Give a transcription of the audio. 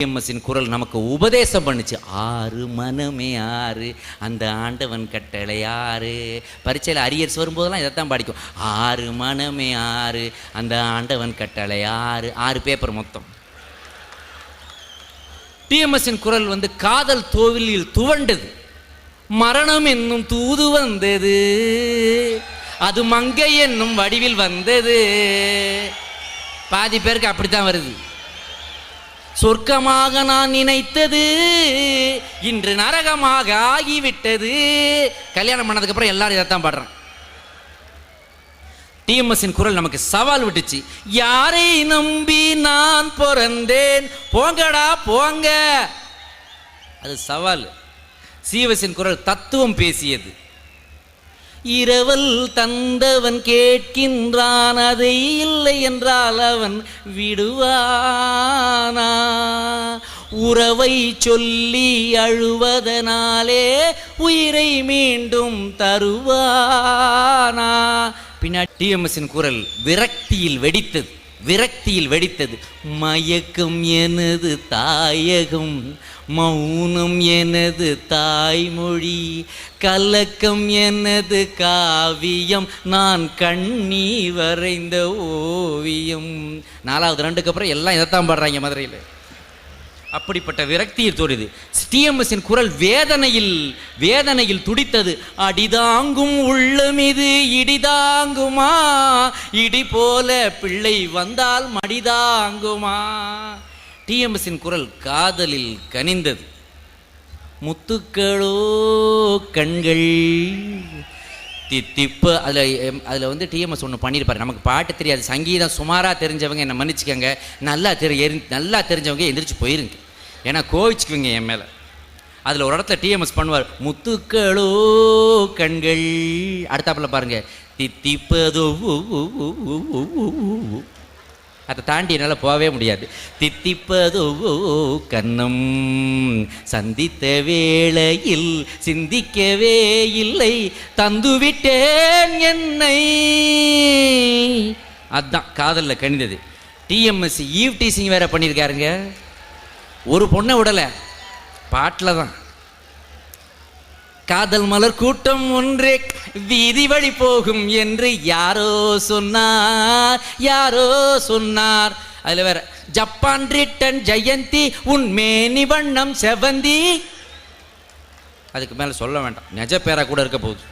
டிஎம்எஸ்ஸின் குரல் நமக்கு உபதேசம் பண்ணுச்சு. ஆறு மனமே ஆறு அந்த ஆண்டவன் கட்டளை ஆறு. பரீட்சையில் அரியர்ஸ் வரும்போதெல்லாம் இதைத்தான் படிக்கும். ஆறு மனமே ஆறு அந்த ஆண்டவன் கட்டளை ஆறு. 6 பேப்பர் மொத்தம். டிஎம்எஸ்ஸின் குரல் காதல் தோவிலில் துவண்டது. மரணம் என்னும் தூது வந்தது, அது மங்கை என்னும் வடிவில் வந்தது. பாதி பேருக்கு அப்படித்தான் வருது. சொர்க்கமாக நான் நினைத்தது இன்று நரகமாக ஆகிவிட்டது. கல்யாணம் பண்ணதுக்கு அப்புறம் எல்லாரும் இதைத்தான் பாடுறான். டிஎம்எஸ்ஸின் குரல் நமக்கு சவால் விட்டுச்சு. யாரை நம்பி நான் பிறந்தேன், போங்கடா போங்க. அது சவால். சிவசின் குரல் தத்துவம் பேசியது. இரவல் தந்தவன் கேட்கின்றான், அதை இல்லை என்றால் அவன் விடுவானா? உறவை சொல்லி அழுவதனாலே உயிரை மீண்டும் தருவானா? பின்னாடி டிஎம்எஸ்ஸின் குரல் விரக்தியில் வெடித்தது. மயக்கம் எனது தாயகம், மௌனம் எனது தாய்மொழி, கலக்கம் எனது காவியம், நான் கண்ணீர் வரைந்த ஓவியம். 4வது 2க்கு அப்புறம் எல்லாம் இதைத்தான் பாடுறாங்க மதுரையில். அப்படிப்பட்ட விரக்தியில் தோடுது. டிஎம்எஸ்ஸின் குரல் வேதனையில் துடித்தது. அடிதாங்கும் உள்ளம் இது இடிதாங்குமா, இடி போல பிள்ளை வந்தால் மடிதாங்குமா? டிஎம்எஸ்ஸின் குரல் காதலில் கனிந்தது. முத்துக்களோ கண்கள் தித்திப்ப. அதில் டிஎம்எஸ் ஒன்று பண்ணியிருப்பார். நமக்கு பாட்டு தெரியாது, சங்கீதம் சுமாராக தெரிஞ்சவங்க என்னை மன்னிச்சுக்கோங்க. நல்லா தெரிஞ்சவங்க எந்திரிச்சு போயிருங்க, ஏன்னா கோவிச்சுக்குவீங்க என் மேலே. அதில் ஒரு இடத்துல டிஎம்எஸ் பண்ணுவார். முத்துக்களோ கண்கள், அடுத்தாப்புல பாருங்க, தித்திப்பதோ. அதை தாண்டி என்னால் போகவே முடியாது. தித்திப்பதோ கண்ணம், சந்தித்த வேளையில் சிந்திக்கவே இல்லை, தந்துவிட்டேன் என்னை. அதுதான் காதலில் கணிந்தது. டிஎம்எஸ் ஈவ் டீசிங் வேற பண்ணியிருக்காருங்க. ஒரு பொண்ணை விடலை, பாட்டில் தான். காதல் மலர் கூட்டம் ஒன்றே வீதி வழி போகும் என்று யாரோ சொன்னார். அதுல வேற ஜப்பான் ரிட்டன் ஜெயந்தி உன் மேனி வண்ணம் செவந்தி. அதுக்கு மேல சொல்ல வேண்டாம், நிஜ பேரா கூட இருக்க போகுது.